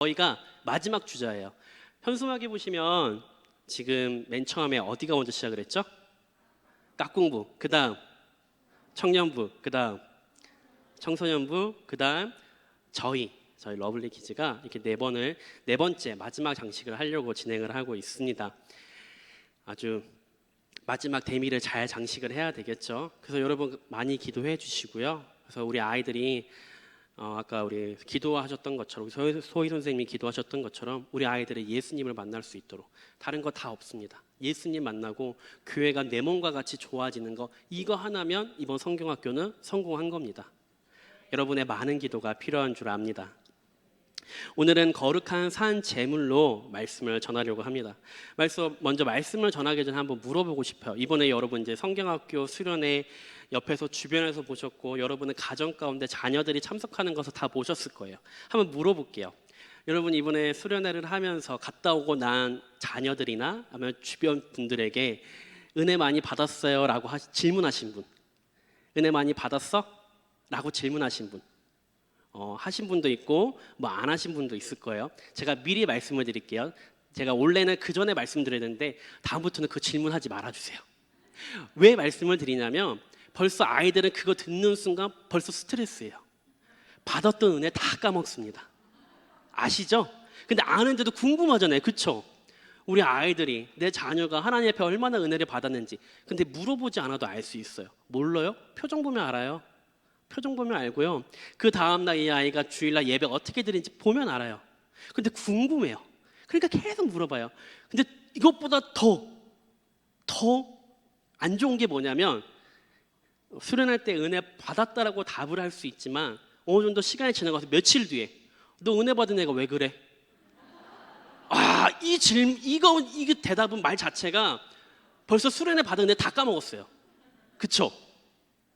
저희가 마지막 주자예요. 현수막에 보시면 지금 맨 처음에 어디가 먼저 시작을 했죠? 깍공부, 그 다음 청년부, 그 다음 청소년부, 그 다음 저희 러블리 키즈가 이렇게 네 번째 마지막 장식을 하려고 진행을 하고 있습니다. 아주 마지막 대미를 잘 장식을 해야 되겠죠. 그래서 여러분 많이 기도해 주시고요. 그래서 우리 아이들이 아까 우리 기도하셨던 것처럼 소희 선생님이 기도하셨던 것처럼 우리 아이들이 예수님을 만날 수 있도록, 다른 거 다 없습니다. 예수님 만나고 교회가 내 몸과 같이 좋아지는 거, 이거 하나면 이번 성경학교는 성공한 겁니다. 여러분의 많은 기도가 필요한 줄 압니다. 오늘은 거룩한 산 제물로 말씀을 전하려고 합니다. 먼저 말씀을 전하기 전에 한번 물어보고 싶어요. 이번에 여러분 이제 성경학교 수련회 옆에서 주변에서 보셨고, 여러분의 가정 가운데 자녀들이 참석하는 것을 다 보셨을 거예요. 한번 물어볼게요. 여러분 이번에 수련회를 하면서 갔다 오고 난 자녀들이나 아니면 주변 분들에게 은혜 많이 받았어요? 라고 질문하신 분, 은혜 많이 받았어? 라고 질문하신 분, 하신 분도 있고 뭐 안 하신 분도 있을 거예요. 제가 미리 말씀을 드릴게요. 제가 원래는 그 전에 말씀드려야 되는데 다음부터는 그 질문하지 말아주세요. 왜 말씀을 드리냐면 벌써 아이들은 그거 듣는 순간 벌써 스트레스예요. 받았던 은혜 다 까먹습니다. 아시죠? 근데 아는데도 궁금하잖아요. 그쵸? 우리 아이들이, 내 자녀가 하나님 앞에 얼마나 은혜를 받았는지 근데 물어보지 않아도 알 수 있어요. 몰라요? 표정 보면 알아요. 표정 보면 알고요. 그 다음날 이 아이가 주일날 예배 어떻게 드리는지 보면 알아요. 근데 궁금해요. 그러니까 계속 물어봐요. 근데 이것보다 더 안 좋은 게 뭐냐면, 수련할 때 은혜 받았다라고 답을 할 수 있지만 어느 정도 시간이 지나가서 며칠 뒤에 너 은혜 받은 애가 왜 그래? 이게 대답은 말 자체가 벌써 수련회 받은 애 다 까먹었어요. 그쵸?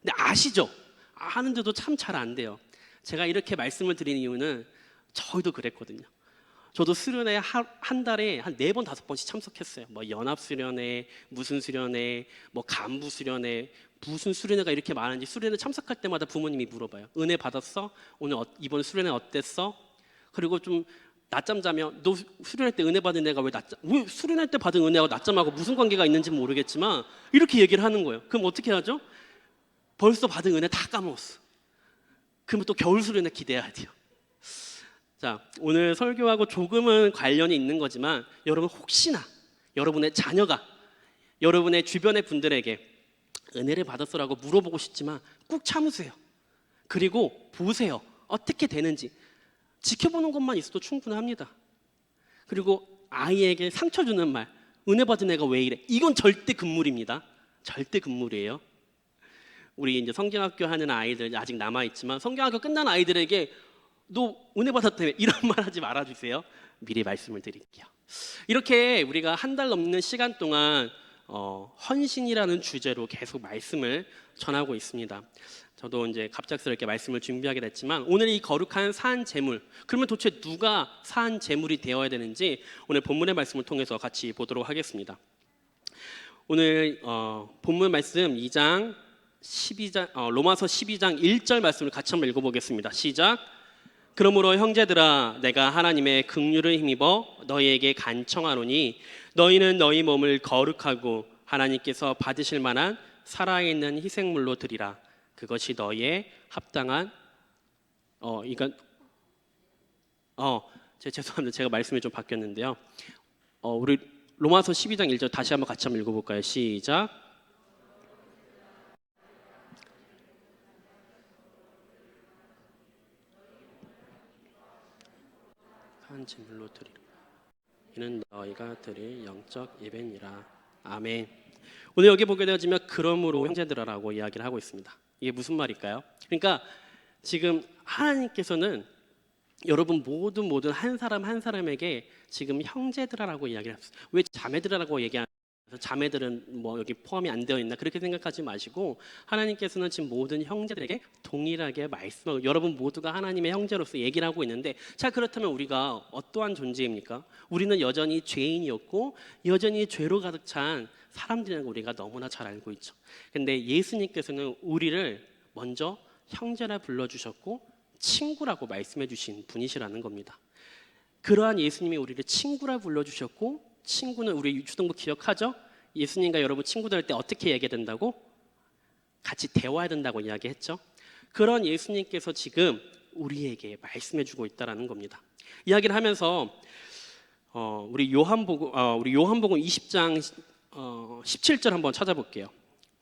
근데 아시죠? 하는데도 참 잘 안 돼요. 제가 이렇게 말씀을 드리는 이유는 저희도 그랬거든요. 저도 수련회 한 달에 한 4번, 5번씩 참석했어요. 뭐 연합수련회, 무슨 수련회, 뭐 간부 수련회, 무슨 수련회가 이렇게 많은지 수련회 참석할 때마다 부모님이 물어봐요. 은혜 받았어? 오늘 이번 수련회 어땠어? 그리고 좀 낮잠 자면 너 수련회 때 은혜 받은 애가 왜 수련회 때 받은 은혜와 낮잠하고 무슨 관계가 있는지 모르겠지만 이렇게 얘기를 하는 거예요. 그럼 어떻게 하죠? 벌써 받은 은혜 다 까먹었어. 그러면 또 겨울 수련회 기대해야 돼요. 자, 오늘 설교하고 조금은 관련이 있는 거지만 여러분 혹시나 여러분의 자녀가 여러분의 주변의 분들에게 은혜를 받았어라고 물어보고 싶지만 꾹 참으세요. 그리고 보세요. 어떻게 되는지. 지켜보는 것만 있어도 충분합니다. 그리고 아이에게 상처 주는 말, 은혜 받은 애가 왜 이래? 이건 절대 금물입니다. 절대 금물이에요. 우리 이제 성경학교 하는 아이들 아직 남아있지만 성경학교 끝난 아이들에게 너 은혜 받았다며 이런 말 하지 말아주세요. 미리 말씀을 드릴게요. 이렇게 우리가 한 달 넘는 시간 동안 헌신이라는 주제로 계속 말씀을 전하고 있습니다. 저도 이제 갑작스럽게 말씀을 준비하게 됐지만 오늘 이 거룩한 산 제물, 그러면 도대체 누가 산 제물이 되어야 되는지 오늘 본문의 말씀을 통해서 같이 보도록 하겠습니다. 오늘 본문 말씀 2장 12장 로마서 12장 1절 말씀을 같이 한번 읽어보겠습니다. 시작. 그러므로 형제들아, 내가 하나님의 긍휼을 힘입어 너희에게 간청하노니 너희는 너희 몸을 거룩하고 하나님께서 받으실 만한 살아있는 희생물로 드리라. 그것이 너희의 합당한 죄송합니다. 제가 말씀이 좀 바뀌었는데요. 우리 로마서 12장 1절 다시 한번 같이 한번 읽어볼까요? 시작. 한 제물로 드리라. 이는 너희가 드릴 영적 예배니라. 아멘. 오늘 여기 보게 되어지면 그러므로 형제들아라고 이야기를 하고 있습니다. 이게 무슨 말일까요? 그러니까 지금 하나님께서는 여러분 모든 한 사람 한 사람에게 지금 형제들아라고 이야기를 합니다. 왜 자매들아라고 얘기하는 자매들은 뭐 여기 포함이 안 되어 있나 그렇게 생각하지 마시고, 하나님께서는 지금 모든 형제들에게 동일하게 말씀하고 여러분 모두가 하나님의 형제로서 얘기를 하고 있는데, 자 그렇다면 우리가 어떠한 존재입니까? 우리는 여전히 죄인이었고 여전히 죄로 가득 찬 사람들이라는 걸 우리가 너무나 잘 알고 있죠. 근데 예수님께서는 우리를 먼저 형제라 불러주셨고 친구라고 말씀해 주신 분이시라는 겁니다. 그러한 예수님이 우리를 친구라 불러주셨고, 친구는 우리 유초등부 기억하죠? 예수님과 여러분 친구 될 때 어떻게 얘기해야 된다고? 같이 대화해야 된다고 이야기했죠. 그런 예수님께서 지금 우리에게 말씀해주고 있다라는 겁니다. 이야기를 하면서 우리 요한복음 20장 17절 한번 찾아볼게요.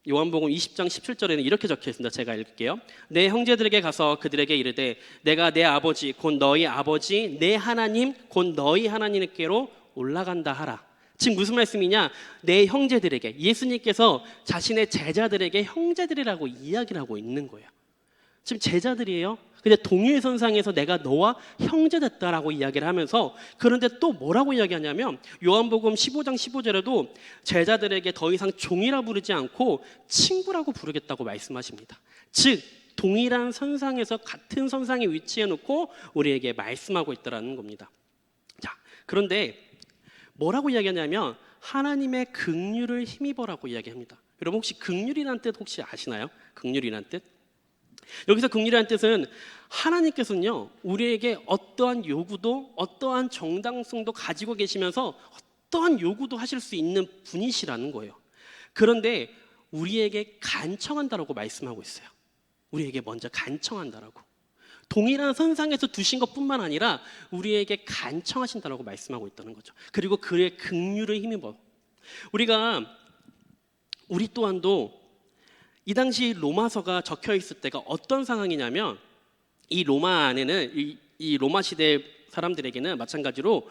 요한복음 20장 17절에는 이렇게 적혀 있습니다. 제가 읽을게요. 내 형제들에게 가서 그들에게 이르되 내가 내 아버지 곧 너희 아버지 내 하나님 곧 너희 하나님께로 올라간다 하라. 지금 무슨 말씀이냐? 내 형제들에게, 예수님께서 자신의 제자들에게 형제들이라고 이야기를 하고 있는 거예요. 지금 제자들이에요. 근데 동일선상에서 내가 너와 형제 됐다라고 이야기를 하면서, 그런데 또 뭐라고 이야기하냐면 요한복음 15장 15절에도 제자들에게 더 이상 종이라 부르지 않고 친구라고 부르겠다고 말씀하십니다. 즉 동일한 선상에서 같은 선상에 위치해 놓고 우리에게 말씀하고 있다는 겁니다. 자, 그런데 뭐라고 이야기하냐면 하나님의 긍휼을 힘입어라고 이야기합니다. 여러분 혹시 긍휼이라는 뜻 혹시 아시나요? 긍휼이라는 뜻? 여기서 긍휼이라는 뜻은 하나님께서는요 우리에게 어떠한 요구도 어떠한 정당성도 가지고 계시면서 어떠한 요구도 하실 수 있는 분이시라는 거예요. 그런데 우리에게 간청한다라고 말씀하고 있어요. 우리에게 먼저 간청한다라고. 동일한 선상에서 두신 것뿐만 아니라 우리에게 간청하신다라고 말씀하고 있다는 거죠. 그리고 그의 긍휼을 힘입어. 우리 또한도 이 당시 로마서가 적혀 있을 때가 어떤 상황이냐면, 이 로마 안에는 이 로마 시대 사람들에게는 마찬가지로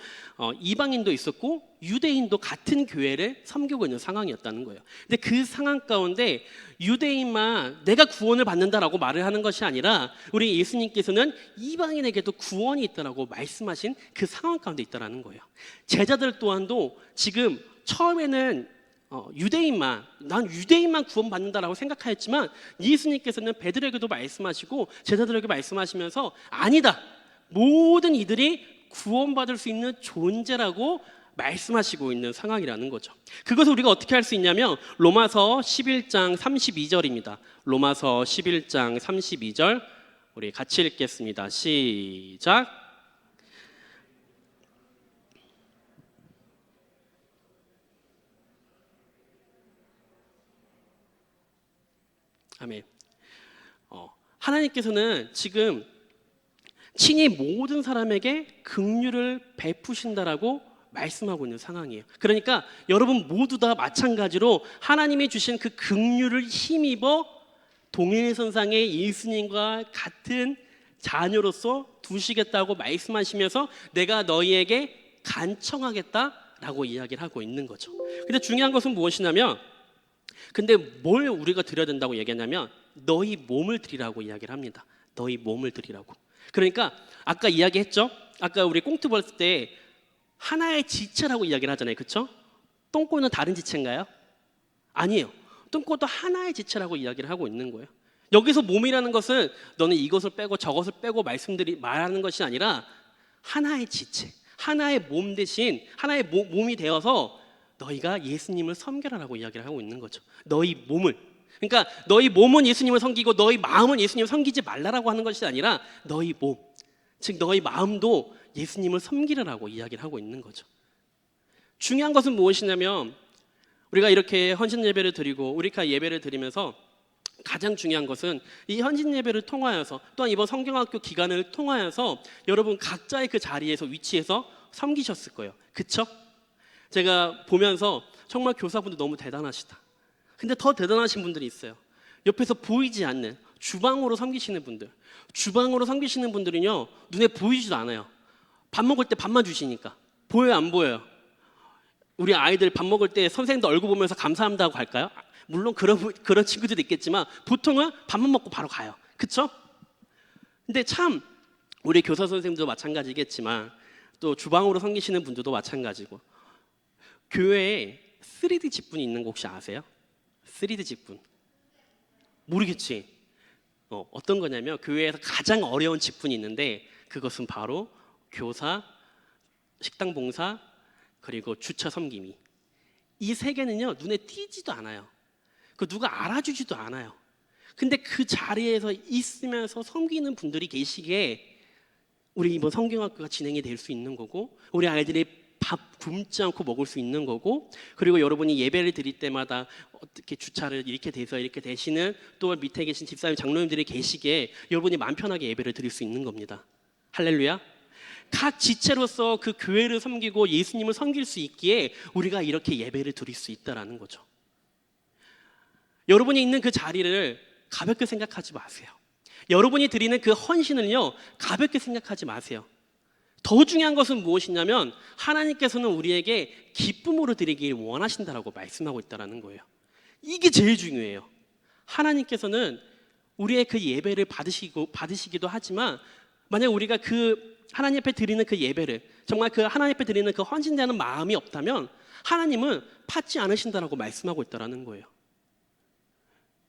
이방인도 있었고 유대인도 같은 교회를 섬기고 있는 상황이었다는 거예요. 근데 그 상황 가운데 유대인만 내가 구원을 받는다라고 말을 하는 것이 아니라 우리 예수님께서는 이방인에게도 구원이 있다라고 말씀하신 그 상황 가운데 있다라는 거예요. 제자들 또한도 지금 처음에는 난 유대인만 구원받는다라고 생각하였지만 예수님께서는 베드로에게도 말씀하시고 제자들에게 말씀하시면서 아니다, 모든 이들이 구원받을 수 있는 존재라고 말씀하시고 있는 상황이라는 거죠. 그것을 우리가 어떻게 할 수 있냐면 로마서 11장 32절입니다. 로마서 11장 32절 우리 같이 읽겠습니다. 시작. 아멘. 하나님께서는 지금 친히 모든 사람에게 긍휼을 베푸신다라고 말씀하고 있는 상황이에요. 그러니까 여러분 모두 다 마찬가지로 하나님이 주신 그 긍휼을 힘입어 동일선상의 예수님과 같은 자녀로서 두시겠다고 말씀하시면서 내가 너희에게 간청하겠다라고 이야기를 하고 있는 거죠. 근데 중요한 것은 무엇이냐면, 근데 뭘 우리가 드려야 된다고 얘기하냐면 너희 몸을 드리라고 이야기를 합니다. 너희 몸을 드리라고. 그러니까 아까 이야기했죠? 아까 우리 꽁트 벌을 때 하나의 지체라고 이야기를 하잖아요. 그렇죠? 똥꼬는 다른 지체인가요? 아니에요. 똥꼬도 하나의 지체라고 이야기를 하고 있는 거예요. 여기서 몸이라는 것은 너는 이것을 빼고 저것을 빼고 말하는 것이 아니라 하나의 지체, 하나의 몸 대신 하나의 몸이 되어서 너희가 예수님을 섬겨라라고 이야기를 하고 있는 거죠. 너희 몸을. 그러니까 너희 몸은 예수님을 섬기고 너희 마음은 예수님을 섬기지 말라라고 하는 것이 아니라 너희 몸, 즉 너희 마음도 예수님을 섬기라라고 이야기를 하고 있는 거죠. 중요한 것은 무엇이냐면 우리가 이렇게 헌신 예배를 드리고 우리가 예배를 드리면서 가장 중요한 것은 이 헌신 예배를 통하여서 또한 이번 성경학교 기간을 통하여서 여러분 각자의 그 자리에서 위치해서 섬기셨을 거예요. 그렇죠? 제가 보면서 정말 교사분들 너무 대단하시다. 근데 더 대단하신 분들이 있어요. 옆에서 보이지 않는 주방으로 섬기시는 분들. 주방으로 섬기시는 분들은요 눈에 보이지도 않아요. 밥 먹을 때 밥만 주시니까. 보여요, 안 보여요? 우리 아이들 밥 먹을 때 선생님도 얼굴 보면서 감사합니다 하고 갈까요? 물론 그런 친구들도 있겠지만 보통은 밥만 먹고 바로 가요. 그렇죠? 근데 참 우리 교사 선생님도 마찬가지겠지만 또 주방으로 섬기시는 분들도 마찬가지고, 교회에 3D 직분이 있는 거 혹시 아세요? 3D 직분. 모르겠지? 어떤 거냐면 교회에서 가장 어려운 직분이 있는데 그것은 바로 교사, 식당 봉사, 그리고 주차 섬김이. 이 세 개는요 눈에 띄지도 않아요. 그 누가 알아주지도 않아요. 근데 그 자리에서 있으면서 섬기는 분들이 계시기에 우리 이번 성경학교가 진행이 될 수 있는 거고, 우리 아이들이 밥 굶지 않고 먹을 수 있는 거고, 그리고 여러분이 예배를 드릴 때마다 어떻게 주차를 이렇게 돼서 이렇게 되시는, 또 밑에 계신 집사님 장로님들이 계시기에 여러분이 마음 편하게 예배를 드릴 수 있는 겁니다. 할렐루야. 각 지체로서 그 교회를 섬기고 예수님을 섬길 수 있기에 우리가 이렇게 예배를 드릴 수 있다라는 거죠. 여러분이 있는 그 자리를 가볍게 생각하지 마세요. 여러분이 드리는 그 헌신을요, 가볍게 생각하지 마세요. 더 중요한 것은 무엇이냐면 하나님께서는 우리에게 기쁨으로 드리길 원하신다라고 말씀하고 있다는 거예요. 이게 제일 중요해요. 하나님께서는 우리의 그 예배를 받으시기도 하지만, 만약 우리가 그 하나님 앞에 드리는 그 예배를, 정말 그 하나님 앞에 드리는 그 헌신되는 마음이 없다면 하나님은 받지 않으신다라고 말씀하고 있다는 거예요.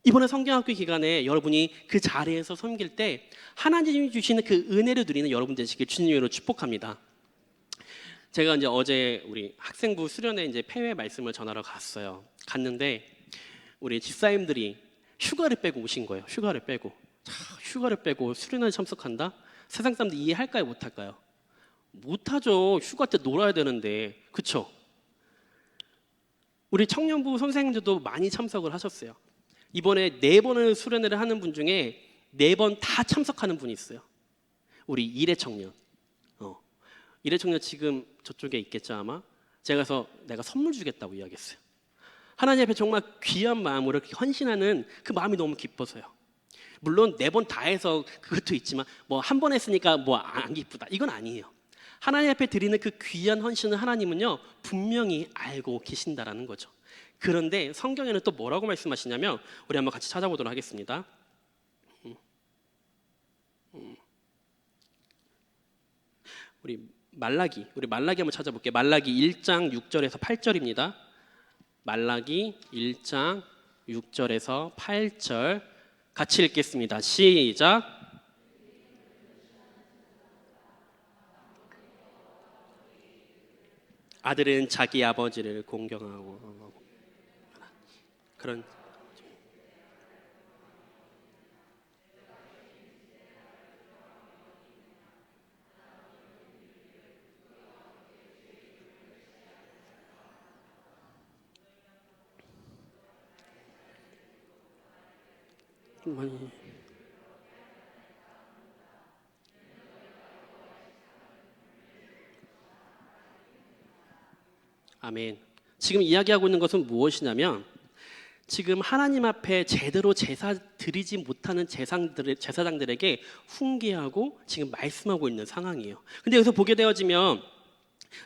이번에 성경학교 기간에 여러분이 그 자리에서 섬길 때 하나님이 주시는 그 은혜를 누리는 여러분 되시길 주님으로 축복합니다. 제가 이제 어제 우리 학생부 수련회 이제 폐회 말씀을 전하러 갔는데 우리 집사님들이 휴가를 빼고 오신 거예요. 휴가를 빼고 수련회에 참석한다? 세상 사람들 이해할까요? 못할까요? 못하죠. 휴가 때 놀아야 되는데, 그쵸? 우리 청년부 선생님들도 많이 참석을 하셨어요. 이번에 4번을 수련회를 하는 분 중에 4번 다 참석하는 분이 있어요. 우리 일회 청년. 일회 청년 지금 저쪽에 있겠죠 아마. 제가 가서 내가 선물 주겠다고 이야기했어요. 하나님 앞에 정말 귀한 마음으로 이렇게 헌신하는 그 마음이 너무 기뻐서요. 물론 4번 다 해서 그것도 있지만 뭐 한 번 했으니까 뭐 안 기쁘다, 이건 아니에요. 하나님 앞에 드리는 그 귀한 헌신을 하나님은요 분명히 알고 계신다라는 거죠. 그런데 성경에는 또 뭐라고 말씀하시냐면, 우리 한번 같이 찾아보도록 하겠습니다. 우리 말라기 한번 찾아볼게요. 말라기 1장 6절에서 8절입니다. 말라기 1장 6절에서 8절 같이 읽겠습니다. 시작. 아들은 자기 아버지를 공경하고 그런 많이 아멘. 지금 이야기하고 있는 것은 무엇이냐면, 지금 하나님 앞에 제대로 제사 드리지 못하는 제사장들에게 훈계하고 지금 말씀하고 있는 상황이에요. 근데 여기서 보게 되어지면,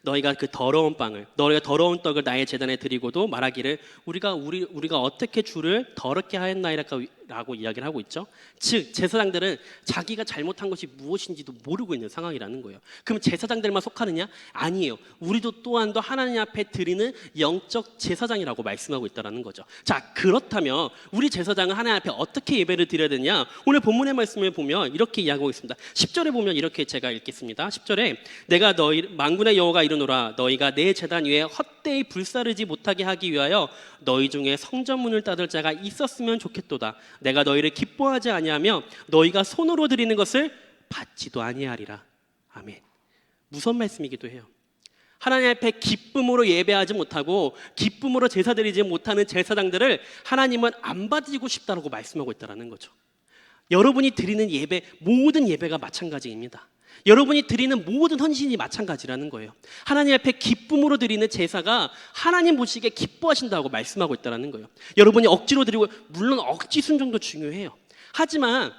너희가 그 더러운 빵을, 너희가 더러운 떡을 나의 제단에 드리고도 말하기를 우리가 어떻게 주를 더럽게 하였나이라고 이야기를 하고 있죠. 즉 제사장들은 자기가 잘못한 것이 무엇인지도 모르고 있는 상황이라는 거예요. 그럼 제사장들만 속하느냐? 아니에요. 우리도 또한도 하나님 앞에 드리는 영적 제사장이라고 말씀하고 있다는 거죠. 자, 그렇다면 우리 제사장은 하나님 앞에 어떻게 예배를 드려야 되냐? 오늘 본문의 말씀을 보면 이렇게 이야기하고 있습니다. 10절에 보면 이렇게 제가 읽겠습니다. 10절에 내가 너희 만군의 여호와가 이르노라, 너희가 내 제단 위에 헛되이 불사르지 못하게 하기 위하여 너희 중에 성전문을 닫을 자가 있었으면 좋겠도다. 내가 너희를 기뻐하지 아니하며 너희가 손으로 드리는 것을 받지도 아니하리라. 아멘. 무서운 말씀이기도 해요. 하나님 앞에 기쁨으로 예배하지 못하고 기쁨으로 제사 드리지 못하는 제사장들을 하나님은 안 받으시고 싶다라고 말씀하고 있다는 거죠. 여러분이 드리는 예배, 모든 예배가 마찬가지입니다. 여러분이 드리는 모든 헌신이 마찬가지라는 거예요. 하나님 앞에 기쁨으로 드리는 제사가 하나님 보시기에 기뻐하신다고 말씀하고 있다는 거예요. 여러분이 억지로 드리고, 물론 억지 순종도 중요해요. 하지만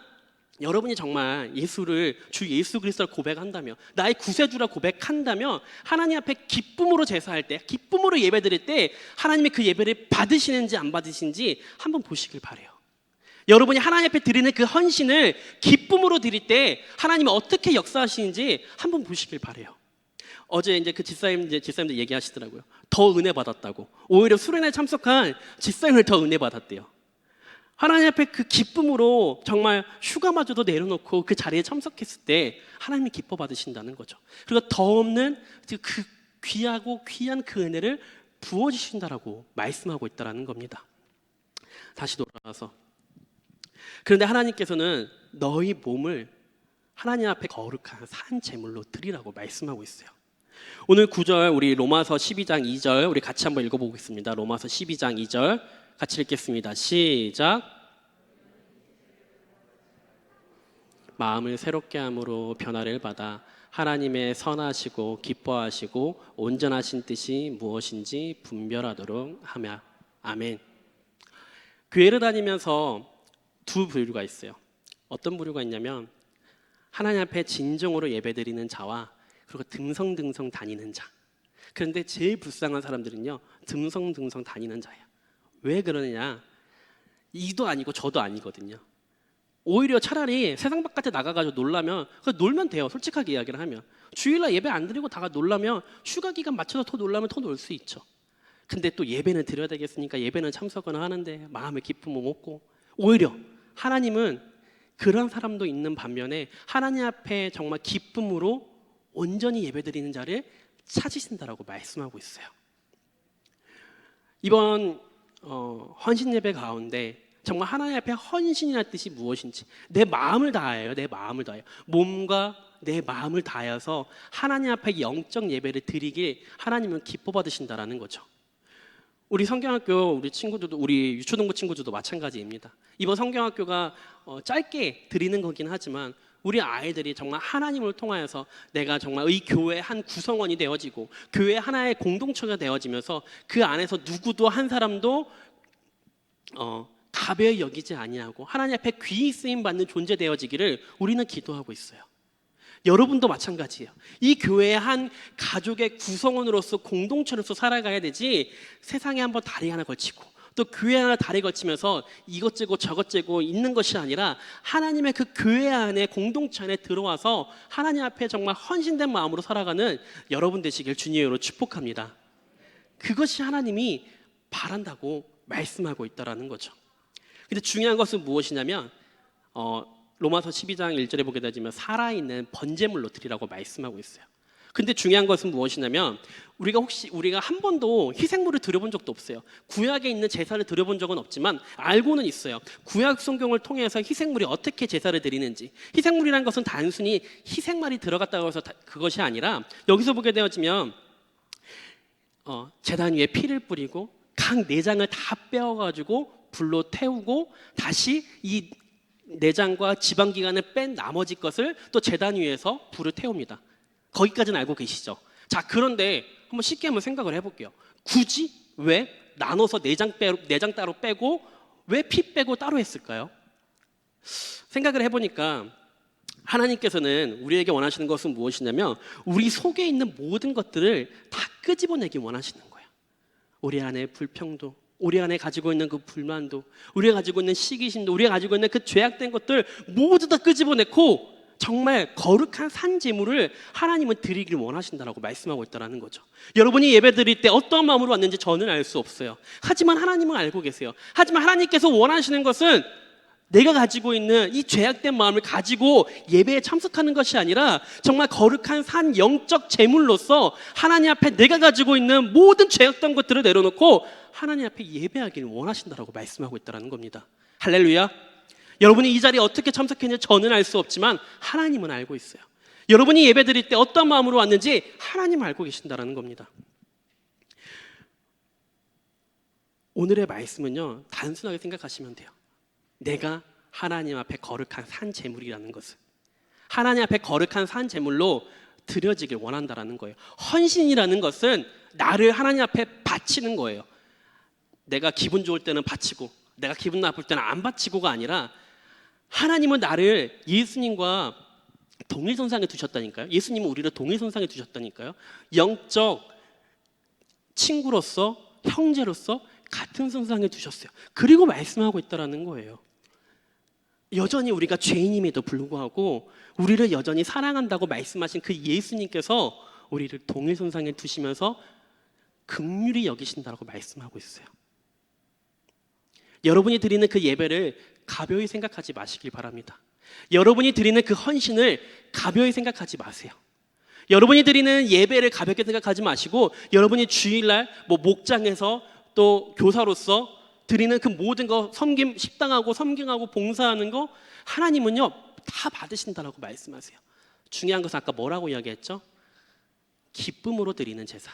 여러분이 정말 예수를 주 예수 그리스도를 고백한다며, 나의 구세주라 고백한다며, 하나님 앞에 기쁨으로 제사할 때, 기쁨으로 예배 드릴 때 하나님이 그 예배를 받으시는지 안 받으시는지 한번 보시길 바라요. 여러분이 하나님 앞에 드리는 그 헌신을 기쁨으로 드릴 때 하나님이 어떻게 역사하시는지 한번 보시길 바라요. 어제 이제 그 집사님들 얘기하시더라고요. 더 은혜 받았다고. 오히려 수련회에 참석한 집사님을 더 은혜 받았대요. 하나님 앞에 그 기쁨으로 정말 휴가마저도 내려놓고 그 자리에 참석했을 때 하나님이 기뻐 받으신다는 거죠. 그리고 더 없는 그 귀하고 귀한 그 은혜를 부어주신다라고 말씀하고 있다는 겁니다. 다시 돌아와서, 그런데 하나님께서는 너희 몸을 하나님 앞에 거룩한 산 제물로 드리라고 말씀하고 있어요. 오늘 9절 우리 로마서 12장 2절 우리 같이 한번 읽어보겠습니다. 로마서 12장 2절 같이 읽겠습니다. 시작. 마음을 새롭게 함으로 변화를 받아 하나님의 선하시고 기뻐하시고 온전하신 뜻이 무엇인지 분별하도록 하며. 아멘. 교회를 다니면서 두 부류가 있어요. 어떤 부류가 있냐면 하나님 앞에 진정으로 예배드리는 자와 그리고 듬성듬성 다니는 자. 그런데 제일 불쌍한 사람들은요, 듬성듬성 다니는 자예요. 왜 그러느냐? 이도 아니고 저도 아니거든요. 오히려 차라리 세상 바깥에 나가가지고 놀면 돼요. 솔직하게 이야기를 하면 주일날 예배 안 드리고 다가 놀라면 휴가 기간 맞춰서 더 놀라면 더 놀 수 있죠. 근데 또 예배는 드려야 되겠으니까 예배는 참석은 하는데 마음의 기쁨은 없고, 오히려 하나님은 그런 사람도 있는 반면에 하나님 앞에 정말 기쁨으로 온전히 예배드리는 자를 찾으신다라고 말씀하고 있어요. 이번 헌신 예배 가운데 정말 하나님 앞에 헌신이라는 뜻이 무엇인지 내 마음을 다해요. 내 마음을 다해요. 몸과 내 마음을 다해서 하나님 앞에 영적 예배를 드리길 하나님은 기뻐 받으신다라는 거죠. 우리 성경학교 우리 친구들도, 우리 유초동부 친구들도 마찬가지입니다. 이번 성경학교가 짧게 드리는 거긴 하지만 우리 아이들이 정말 하나님을 통하여서 내가 정말 이 교회의 한 구성원이 되어지고 교회 하나의 공동체가 되어지면서 그 안에서 누구도 한 사람도 가벼이 여기지 아니하고 하나님 앞에 귀히 쓰임 받는 존재 되어지기를 우리는 기도하고 있어요. 여러분도 마찬가지예요. 이 교회의 한 가족의 구성원으로서 공동체로서 살아가야 되지, 세상에 한번 다리 하나 걸치고 또 교회 하나 다리 걸치면서 이것저것 저것저것 있는 것이 아니라 하나님의 그 교회 안에 공동체 안에 들어와서 하나님 앞에 정말 헌신된 마음으로 살아가는 여러분 되시길 주님으로 축복합니다. 그것이 하나님이 바란다고 말씀하고 있다라는 거죠. 근데 중요한 것은 무엇이냐면 로마서 12장 1절에 보게 되지만 살아있는 번제물로 드리라고 말씀하고 있어요. 근데 중요한 것은 무엇이냐면 우리가 한 번도 희생물을 드려본 적도 없어요. 구약에 있는 제사를 드려본 적은 없지만 알고는 있어요. 구약 성경을 통해서 희생물이 어떻게 제사를 드리는지. 희생물이라는 것은 단순히 희생말이 들어갔다고 해서 그것이 아니라 여기서 보게 되어지면 제단 위에 피를 뿌리고 각 내장을 다 빼어가지고 불로 태우고 다시 이 내장과 지방기관을 뺀 나머지 것을 또 제단 위에서 불을 태웁니다. 거기까지는 알고 계시죠? 자, 그런데 쉽게 한번 생각을 해볼게요. 굳이 왜 나눠서 내장 따로 빼고 왜 피 빼고 따로 했을까요? 생각을 해보니까 하나님께서는 우리에게 원하시는 것은 무엇이냐면 우리 속에 있는 모든 것들을 다 끄집어내기 원하시는 거예요. 우리 안에 불평도, 우리 안에 가지고 있는 그 불만도, 우리가 가지고 있는 시기심도, 우리가 가지고 있는 그 죄악된 것들 모두 다 끄집어내고 정말 거룩한 산 제물을 하나님은 드리기를 원하신다라고 말씀하고 있다는 거죠. 여러분이 예배 드릴 때 어떤 마음으로 왔는지 저는 알 수 없어요. 하지만 하나님은 알고 계세요. 하지만 하나님께서 원하시는 것은 내가 가지고 있는 이 죄악된 마음을 가지고 예배에 참석하는 것이 아니라 정말 거룩한 산 영적 제물로서 하나님 앞에 내가 가지고 있는 모든 죄악된 것들을 내려놓고 하나님 앞에 예배하기를 원하신다라고 말씀하고 있다는 겁니다. 할렐루야. 여러분이 이 자리에 어떻게 참석했는지 저는 알 수 없지만 하나님은 알고 있어요. 여러분이 예배 드릴 때 어떤 마음으로 왔는지 하나님은 알고 계신다는 겁니다. 오늘의 말씀은요, 단순하게 생각하시면 돼요. 내가 하나님 앞에 거룩한 산 제물이라는 것을 하나님 앞에 거룩한 산 제물로 드려지길 원한다라는 거예요. 헌신이라는 것은 나를 하나님 앞에 바치는 거예요. 내가 기분 좋을 때는 바치고 내가 기분 나쁠 때는 안 바치고가 아니라 하나님은 나를 예수님과 동일선상에 두셨다니까요. 예수님은 우리를 동일선상에 두셨다니까요. 영적 친구로서, 형제로서 같은 선상에 두셨어요. 그리고 말씀하고 있다는 거예요. 여전히 우리가 죄인임에도 불구하고 우리를 여전히 사랑한다고 말씀하신 그 예수님께서 우리를 동일선상에 두시면서 긍휼히 여기신다고 말씀하고 있어요. 여러분이 드리는 그 예배를 가벼이 생각하지 마시길 바랍니다. 여러분이 드리는 그 헌신을 가벼이 생각하지 마세요. 여러분이 드리는 예배를 가볍게 생각하지 마시고 여러분이 주일날 목장에서 또 교사로서 드리는 그 모든 거 식당하고 섬김하고 봉사하는 거 하나님은요 다 받으신다라고 말씀하세요. 중요한 것은 아까 뭐라고 이야기했죠? 기쁨으로 드리는 제사.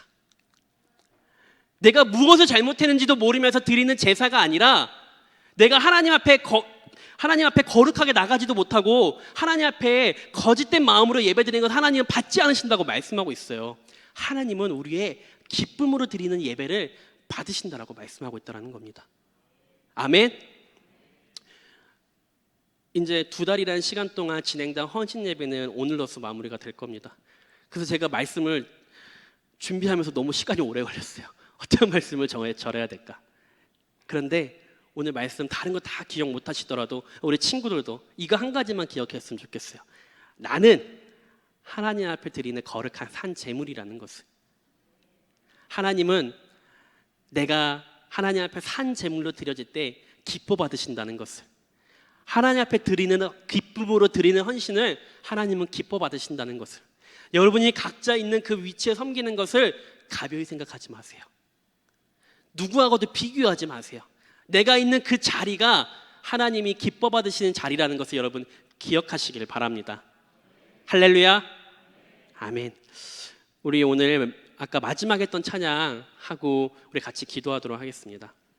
내가 무엇을 잘못했는지도 모르면서 드리는 제사가 아니라 내가 하나님 앞에 거룩하게 나가지도 못하고 하나님 앞에 거짓된 마음으로 예배드리는 것 하나님은 받지 않으신다고 말씀하고 있어요. 하나님은 우리의 기쁨으로 드리는 예배를 받으신다라고 말씀하고 있다는 겁니다. 아멘. 이제 2달이라는 시간 동안 진행된 헌신 예배는 오늘로서 마무리가 될 겁니다. 그래서 제가 말씀을 준비하면서 너무 시간이 오래 걸렸어요. 어떤 말씀을 전해야 될까? 그런데 오늘 말씀 다른 거 다 기억 못 하시더라도 우리 친구들도 이거 한 가지만 기억했으면 좋겠어요. 나는 하나님 앞에 드리는 거룩한 산 제물이라는 것을. 하나님은 내가 하나님 앞에 산 제물로 드려질 때 기뻐 받으신다는 것을. 하나님 앞에 드리는 기쁨으로 드리는 헌신을 하나님은 기뻐 받으신다는 것을. 여러분이 각자 있는 그 위치에 섬기는 것을 가벼이 생각하지 마세요. 누구하고도 비교하지 마세요. 내가 있는 그 자리가 하나님이 기뻐 받으시는 자리라는 것을 여러분 기억하시길 바랍니다. 할렐루야. 아멘. 우리 오늘 아까 마지막에 했던 찬양하고 우리 같이 기도하도록 하겠습니다.